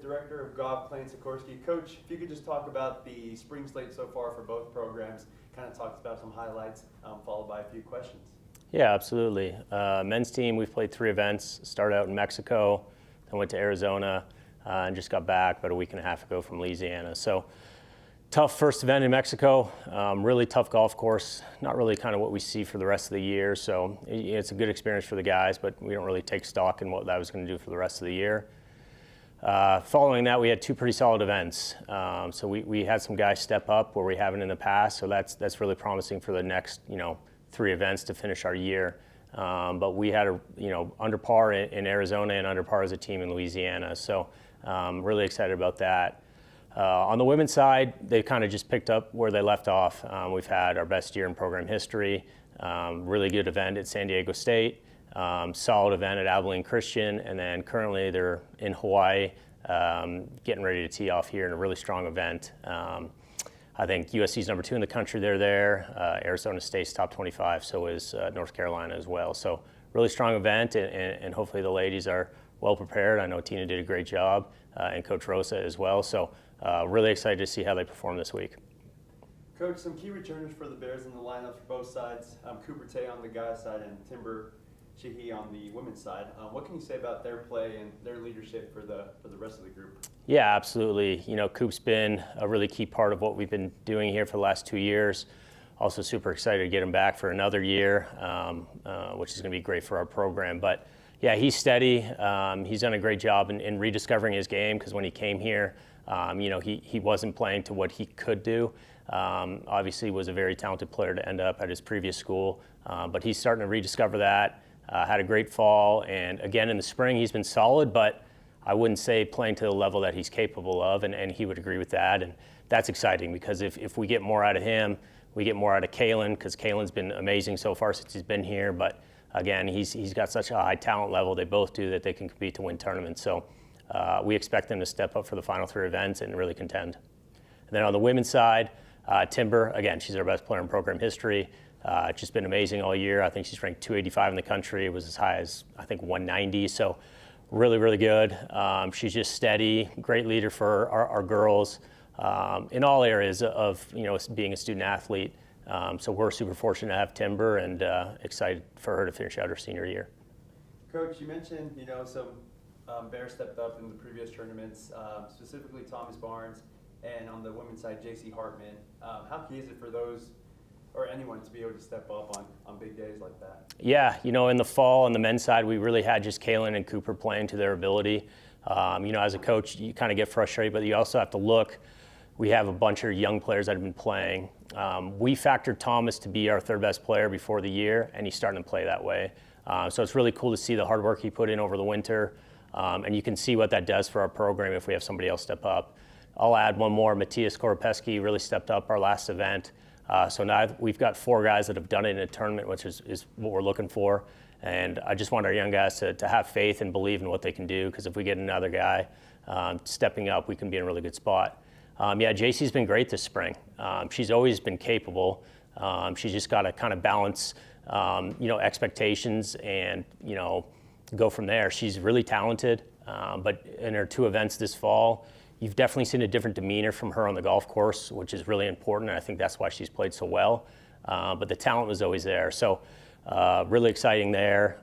Director of Golf, Clayton Sikorsky. Coach, if you could just talk about the spring slate so far for both programs, kind of talk about some highlights, followed by a few questions. Yeah, absolutely. Men's team, we've played 3 events. Started out in Mexico, then went to Arizona, and just got back about a week and a half ago from Louisiana. So tough first event in Mexico, really tough golf course, not really kind of what we see for the rest of the year. So it's a good experience for the guys, but we don't really take stock in what that was going to do for the rest of the year. Following that, we had 2 pretty solid events. So we had some guys step up where we haven't in the past. So that's really promising for the next 3 events to finish our year. But we had under par in Arizona and under par as a team in Louisiana. So really excited about that. On the women's side, they kind of just picked up where they left off. We've had our best year in program history, really good event at San Diego State, solid event at Abilene Christian, and then currently they're in Hawaii getting ready to tee off here in a really strong event. I think USC's number 2 in the country, they're there. Arizona State's top 25, so is North Carolina as well. So really strong event, and hopefully the ladies are well prepared. I know Tina did a great job, and Coach Rosa as well. So really excited to see how they perform this week. Coach, some key returners for the Bears in the lineup for both sides. Cooper Tay on the guys' side and Timber Sheehy on the women's side. What can you say about their play and their leadership for the rest of the group? Yeah, absolutely. Coop's been a really key part of what we've been doing here for the last 2 years. Also super excited to get him back for another year, which is going to be great for our program. But yeah, he's steady. He's done a great job in rediscovering his game, because when he came here, he wasn't playing to what he could do. Obviously was a very talented player to end up at his previous school, but he's starting to rediscover that. Had a great fall, and again in the spring he's been solid, but I wouldn't say playing to the level that he's capable of, and he would agree with that. And that's exciting, because if we get more out of him, we get more out of Kalen, because Kalen's been amazing so far since he's been here. But again, he's got such a high talent level, they both do, that they can compete to win tournaments. So we expect them to step up for the final 3 events and really contend. And then on the women's side, Timber, again, she's our best player in program history. Just been amazing all year. I think she's ranked 285 in the country. It was as high as, I think, 190. So really, really good. She's just steady, great leader for our girls in all areas of being a student athlete. So we're super fortunate to have Timber, and excited for her to finish out her senior year. Coach, you mentioned some Bears stepped up in the previous tournaments, specifically Thomas Barnes, and on the women's side, JC Hartman. How key is it for those or anyone to be able to step up on big days like that? Yeah, in the fall on the men's side, we really had just Kalen and Cooper playing to their ability. As a coach, you kind of get frustrated, but you also have to look. We have a bunch of young players that have been playing. We factored Thomas to be our 3rd best player before the year, and he's starting to play that way. So it's really cool to see the hard work he put in over the winter, and you can see what that does for our program if we have somebody else step up. I'll add one more. Matthias Koropeski really stepped up our last event. So now we've got 4 guys that have done it in a tournament, which is what we're looking for. And I just want our young guys to have faith and believe in what they can do, because if we get another guy stepping up, we can be in a really good spot. Yeah, JC's been great this spring. She's always been capable. She's just got to kind of balance, expectations and, go from there. She's really talented, but in her 2 events this fall, you've definitely seen a different demeanor from her on the golf course, which is really important, and I think that's why she's played so well. But the talent was always there. So really exciting there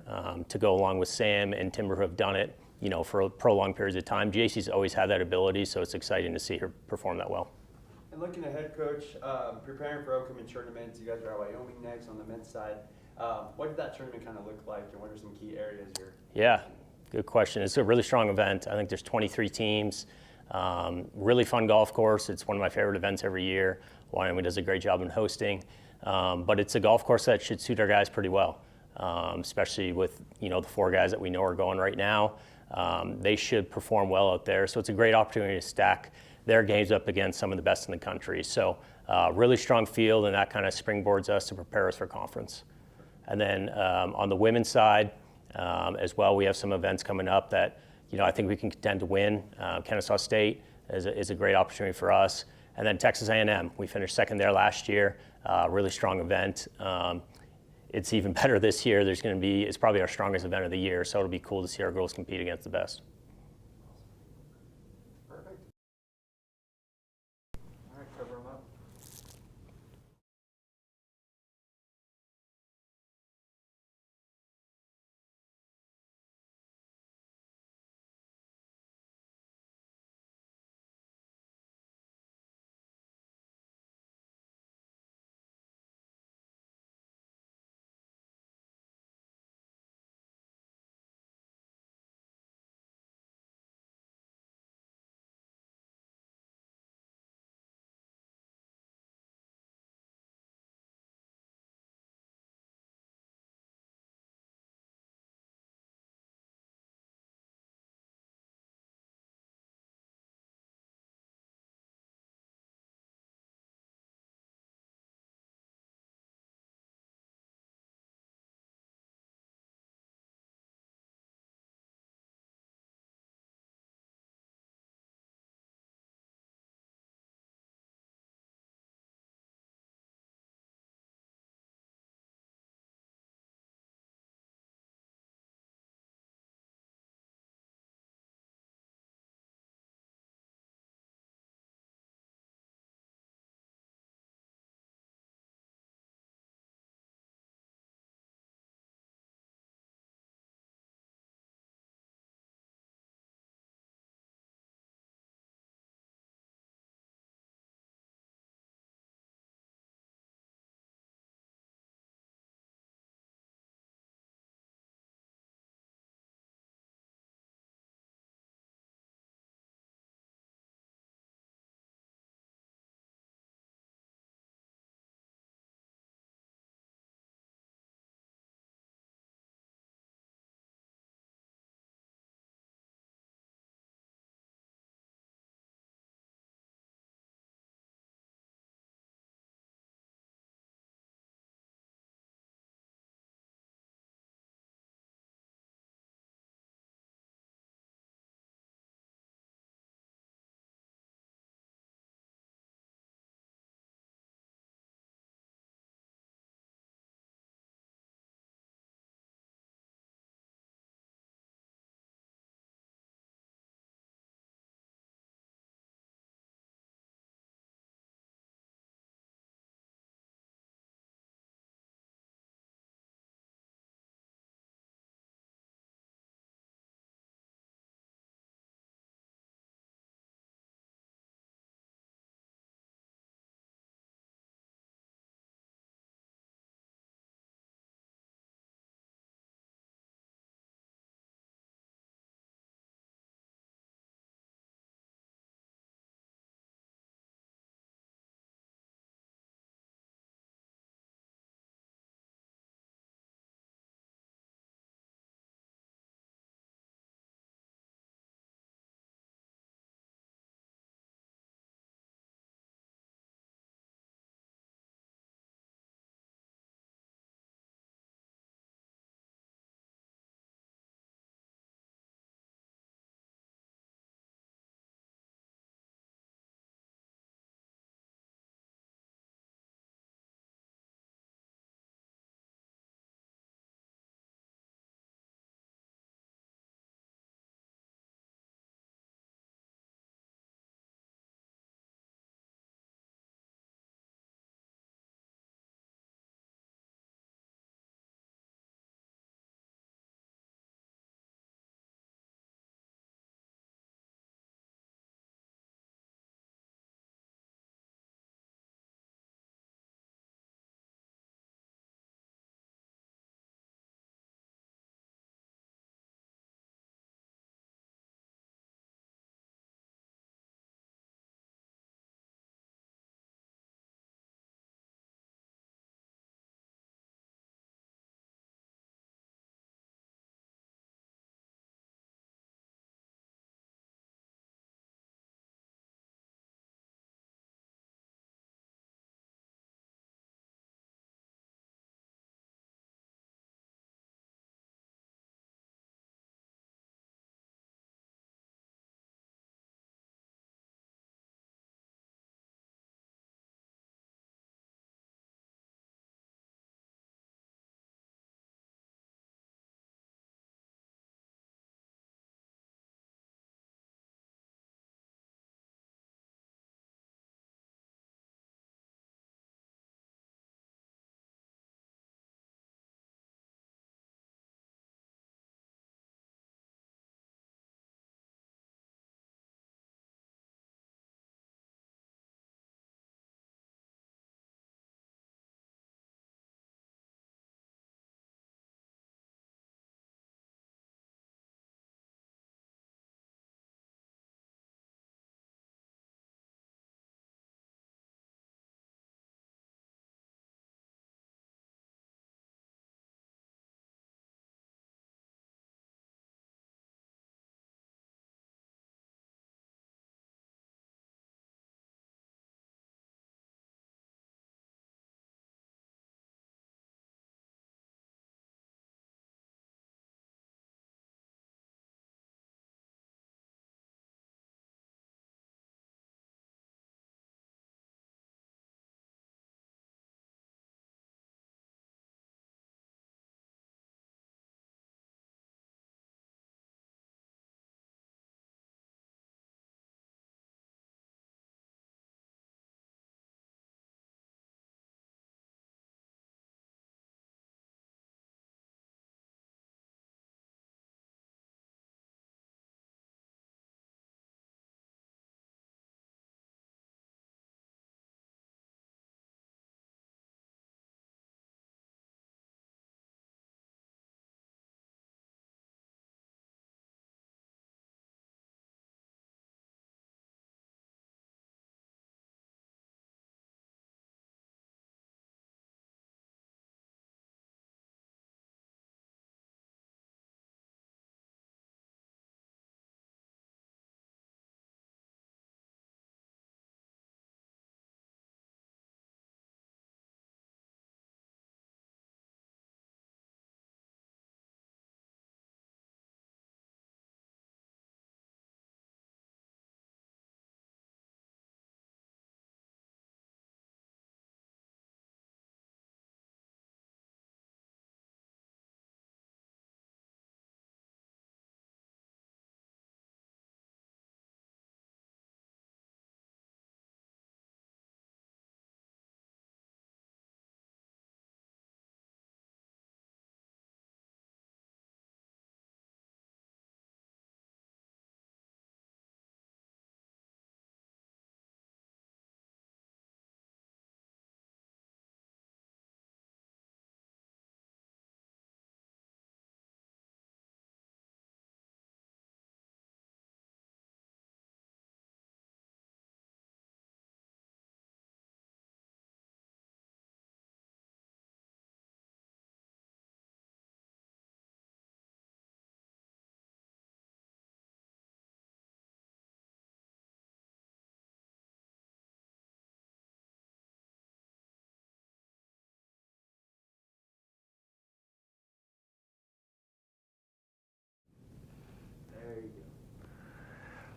to go along with Sam and Timber, who have done it for prolonged periods of time. JC's always had that ability, so it's exciting to see her perform that well. And looking ahead, Coach, preparing for upcoming tournaments, you guys are at Wyoming next on the men's side. What did that tournament kind of look like, and what are some key areas you're? Yeah, good question. It's a really strong event. I think there's 23 teams. Really fun golf course. It's one of my favorite events every year. Wyoming does a great job in hosting, but it's a golf course that should suit our guys pretty well, especially with the 4 guys that we know are going right now. They should perform well out there, so it's a great opportunity to stack their games up against some of the best in the country. So really strong field, and that kind of springboards us to prepare us for conference. And then on the women's side as well, we have some events coming up that I think we can contend to win. Kennesaw State is a great opportunity for us. And then Texas A&M, we finished 2nd there last year. Really strong event. It's even better this year. It's probably our strongest event of the year, so it'll be cool to see our girls compete against the best.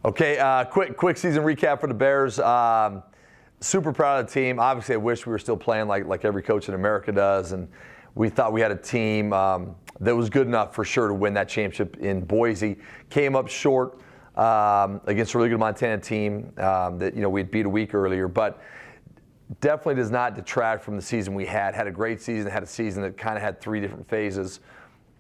Okay, quick season recap for the Bears. Super proud of the team. Obviously, I wish we were still playing like every coach in America does, and we thought we had a team that was good enough for sure to win that championship in Boise. Came up short against a really good Montana team that we had beat a week earlier, but definitely does not detract from the season we had. Had a great season. Had a season that kind of had 3 different phases.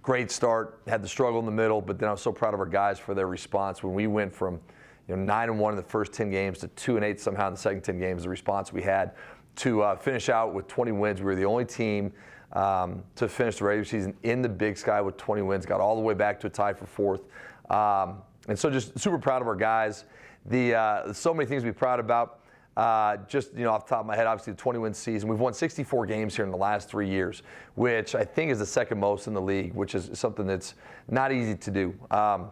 Great start. Had the struggle in the middle, but then I was so proud of our guys for their response when we went from 9-1 in the first 10 games to 2-8 somehow in the second 10 games. The response we had to finish out with 20 wins. We were the only team to finish the regular season in the Big Sky with 20 wins. Got all the way back to a tie for 4th. And so just super proud of our guys. So many things to be proud about. Just off the top of my head, obviously the 20-win season. We've won 64 games here in the last 3 years, which I think is the second most in the league, which is something that's not easy to do. A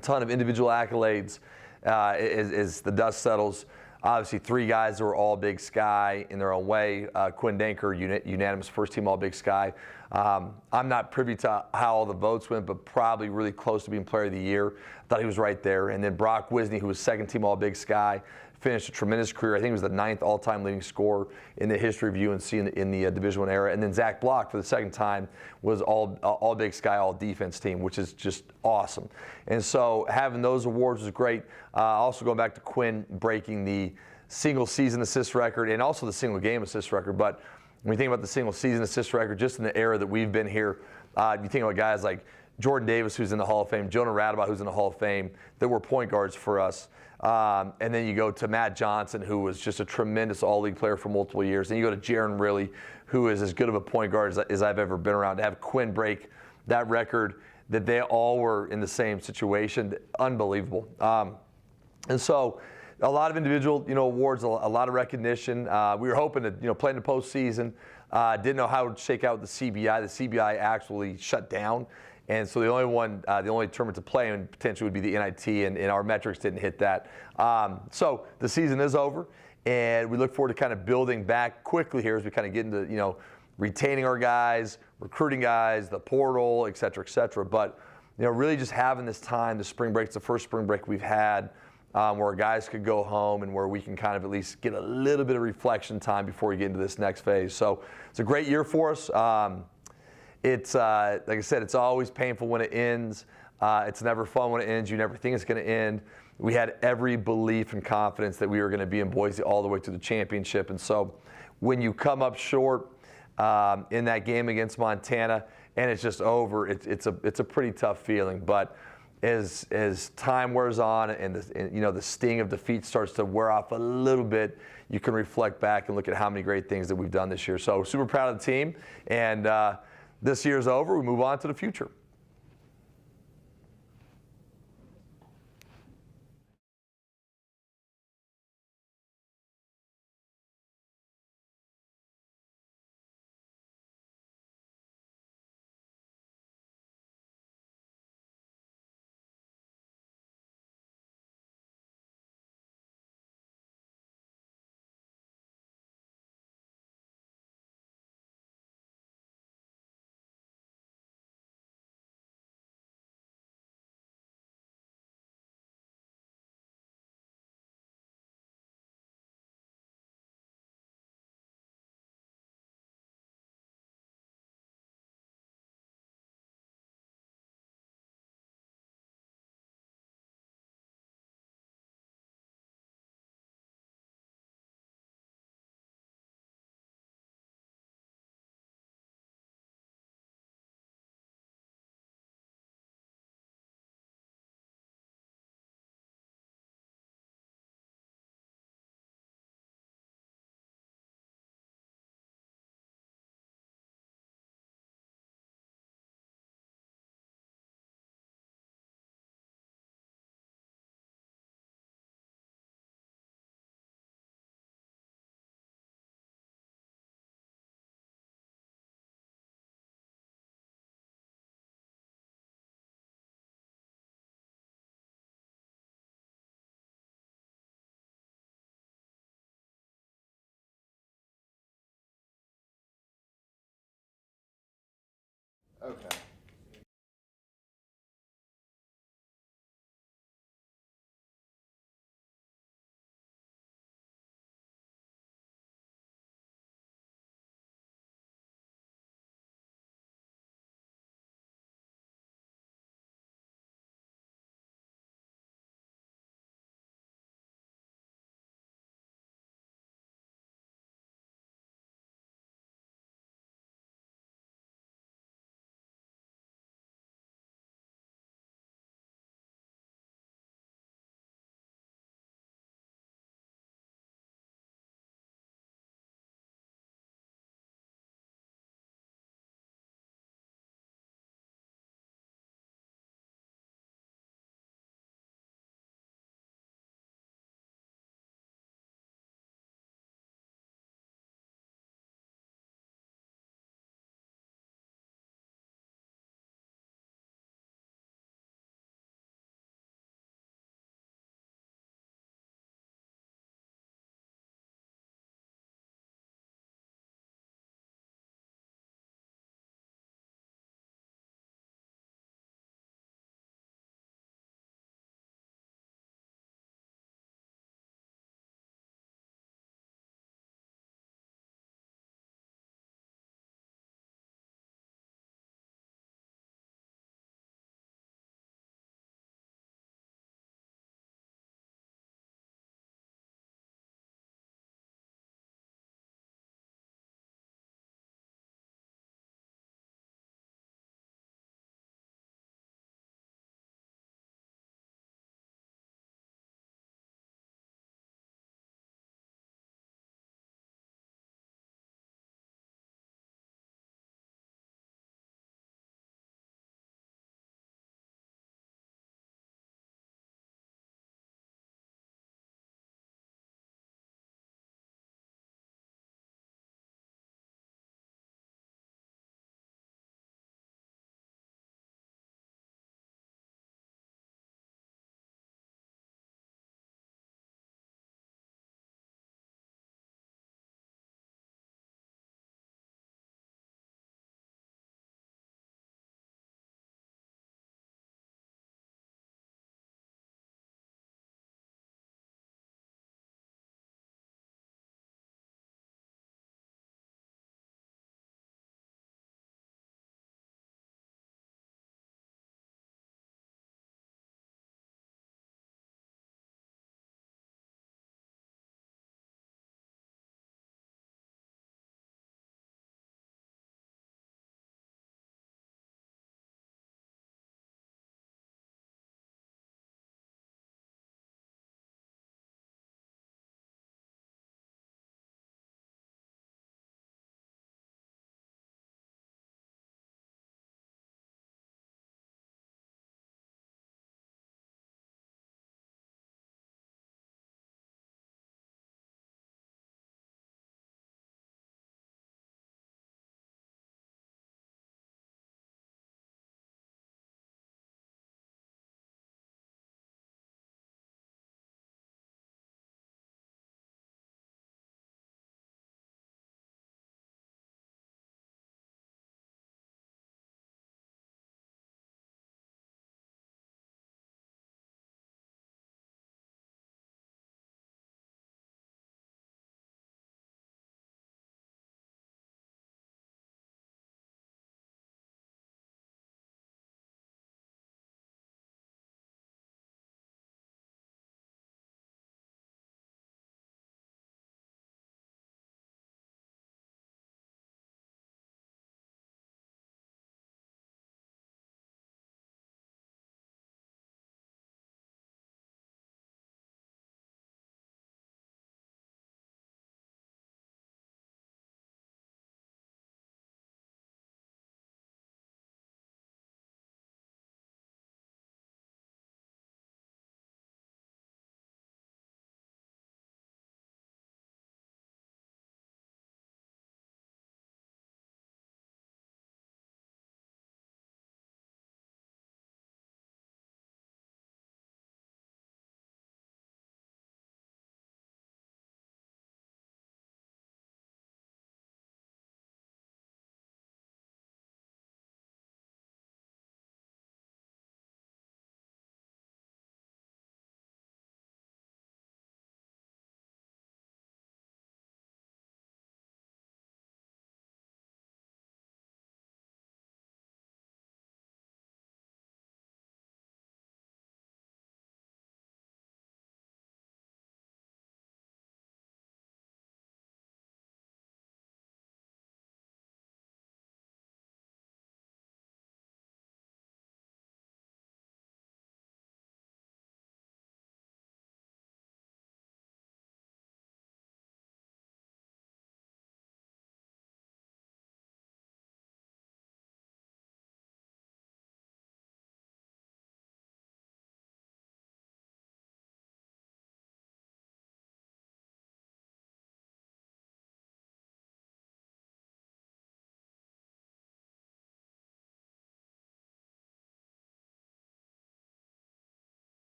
ton of individual accolades as the dust settles. Obviously, 3 guys that were all Big Sky in their own way. Quinn Danker, unanimous first team all Big Sky. I'm not privy to how all the votes went, but probably really close to being Player of the Year. I thought he was right there. And then Brock Wisney, who was second team all Big Sky, finished a tremendous career. I think he was the 9th all-time leading scorer in the history of UNC in the Division I era. And then Zach Block, for the second time, was all Big Sky, all defense team, which is just awesome. And so having those awards was great. Also going back to Quinn breaking the single season assist record and also the single game assist record. But when you think about the single season assist record, just in the era that we've been here, you think about guys like Jordan Davis, who's in the Hall of Fame, Jonah Radaba, who's in the Hall of Fame, that were point guards for us. And then you go to Matt Johnson, who was just a tremendous all-league player for multiple years. And you go to Jaron Riley, who is as good of a point guard as I've ever been around. To have Quinn break that record, that they all were in the same situation, unbelievable. And so a lot of individual awards, a lot of recognition. We were hoping to play in the postseason. Didn't know how it would shake out with the CBI. The CBI actually shut down. And so the only tournament to play in potentially would be the NIT, and our metrics didn't hit that. So the season is over, and we look forward to kind of building back quickly here as we kind of get into retaining our guys, recruiting guys, the portal, et cetera, et cetera. But really just having this time, the spring break's the first spring break we've had, where our guys could go home and where we can kind of at least get a little bit of reflection time before we get into this next phase. So it's a great year for us. It's like I said, it's always painful when it ends. It's never fun when it ends. You never think it's going to end. We had every belief and confidence that we were going to be in Boise all the way to the championship. And so when you come up short in that game against Montana and it's just over, it's a pretty tough feeling. But as time wears on and the sting of defeat starts to wear off a little bit, you can reflect back and look at how many great things that we've done this year. So super proud of the team. And this year's over. We move on to the future. Okay.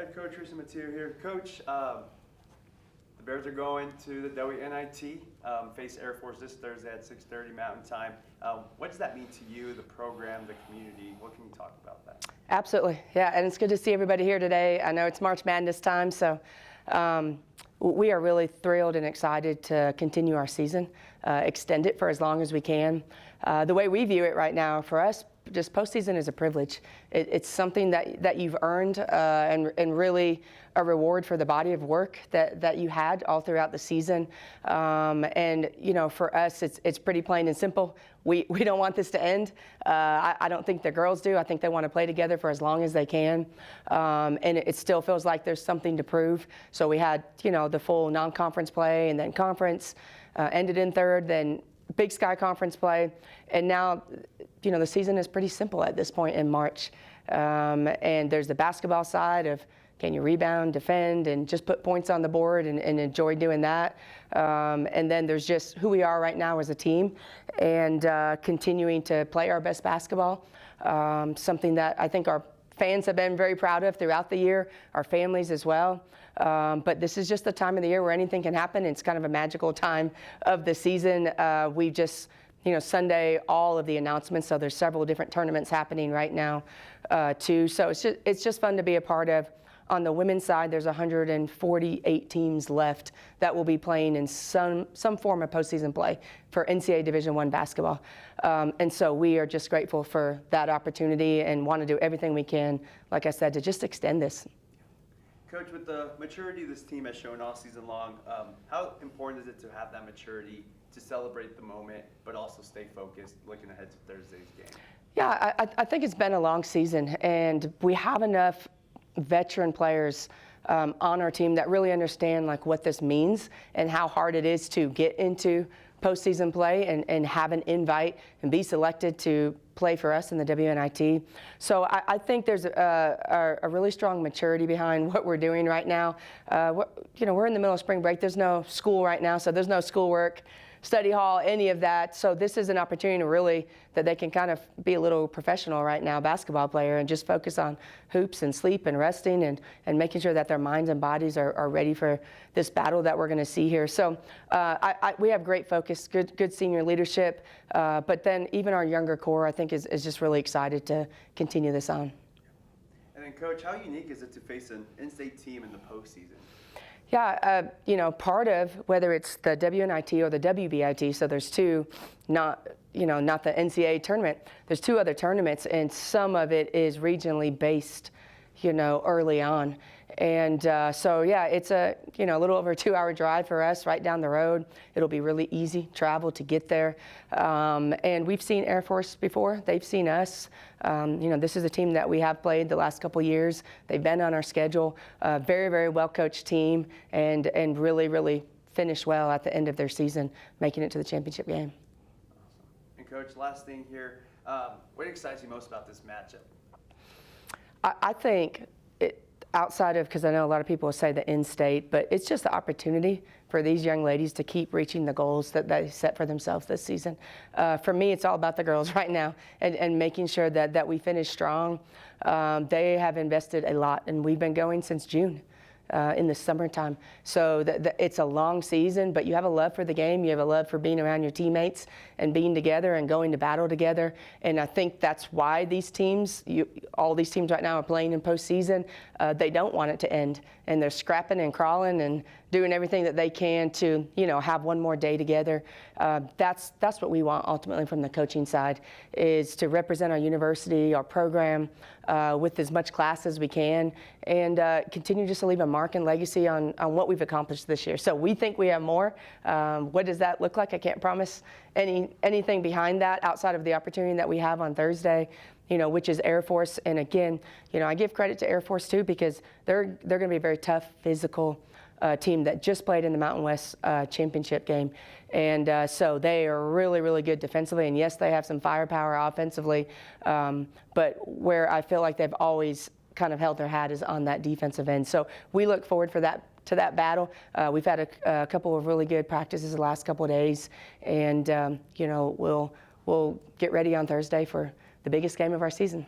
Head Coach Tristan Mathieu here. Coach, the Bears are going to the WNIT, face Air Force this Thursday at 6:30 Mountain Time. What does that mean to you, the program, the community? What can you talk about that? Absolutely, yeah, and it's good to see everybody here today. I know it's March Madness time, so we are really thrilled and excited to continue our season, extend it for as long as we can. The way we view it right now, for us, just postseason is a privilege. It's something that you've earned and really a reward for the body of work that you had all throughout the season. And you know, for us, it's pretty plain and simple. We don't want this to end. I don't think the girls do. I think they want to play together for as long as they can. And it still feels like there's something to prove. So we had, you know, the full non-conference play and then conference, ended in third, then Big Sky Conference play, and now, you know, the season is pretty simple at this point in March. And there's the basketball side of can you rebound, defend, and just put points on the board and enjoy doing that. And then there's just who we are right now as a team and continuing to play our best basketball, something that I think our fans have been very proud of throughout the year, our families as well. But this is just the time of the year where anything can happen. It's kind of a magical time of the season. We just, you know, Sunday, all of the announcements, so there's several different tournaments happening right now too. So it's just fun to be a part of. On the women's side, there's 148 teams left that will be playing in some form of postseason play for NCAA Division I basketball. And so we are just grateful for that opportunity and want to do everything we can, like I said, to just extend this. Coach, with the maturity this team has shown all season long, how important is it to have that maturity to celebrate the moment, but also stay focused looking ahead to Thursday's game? Yeah, I think it's been a long season, and we have enough veteran players on our team that really understand like what this means and how hard it is to get into postseason play and have an invite and be selected to play for us in the WNIT. So I think there's a really strong maturity behind what we're doing right now. You know, we're in the middle of spring break. There's no school right now, so there's no schoolwork, study hall, any of that. So this is an opportunity to really that they can kind of be a little professional right now, basketball player, and just focus on hoops and sleep and resting and making sure that their minds and bodies are ready for this battle that we're going to see here. So we have great focus, good senior leadership, but then even our younger core, I think, is just really excited to continue this on. And then, Coach, how unique is it to face an in-state team in the postseason? Yeah, you know, part of whether it's the WNIT or the WBIT, so there's two, not the NCAA tournament, there's two other tournaments, and some of it is regionally based, you know, early on. And so, yeah, it's a little over a 2-hour drive for us right down the road. It'll be really easy travel to get there. And we've seen Air Force before. They've seen us. You know, this is a team that we have played the last couple years. They've been on our schedule. Very, very well-coached team and really, really finished well at the end of their season, making it to the championship game. Awesome. And, Coach, last thing here, what excites you most about this matchup? I think outside of, because I know a lot of people will say the in-state, but it's just the opportunity for these young ladies to keep reaching the goals that they set for themselves this season. For me, it's all about the girls right now and making sure that we finish strong. They have invested a lot, and we've been going since June. In the summertime. So it's a long season, but you have a love for the game. You have a love for being around your teammates and being together and going to battle together. And I think that's why these teams, all these teams right now are playing in postseason. They don't want it to end. And they're scrapping and crawling and doing everything that they can to, you know, have one more day together. That's what we want ultimately from the coaching side, is to represent our university, our program, with as much class as we can, and continue just to leave a mark and legacy on what we've accomplished this year. So we think we have more. What does that look like? I can't promise anything behind that outside of the opportunity that we have on Thursday, you know, which is Air Force. And again, you know, I give credit to Air Force too, because they're going to be a very tough, physical team that just played in the Mountain West championship game. And so they are really, really good defensively. And yes, they have some firepower offensively. But where I feel like they've always kind of held their hat is on that defensive end. So we look forward to that battle. We've had a couple of really good practices the last couple of days. And, you know, we'll get ready on Thursday for the biggest game of our season.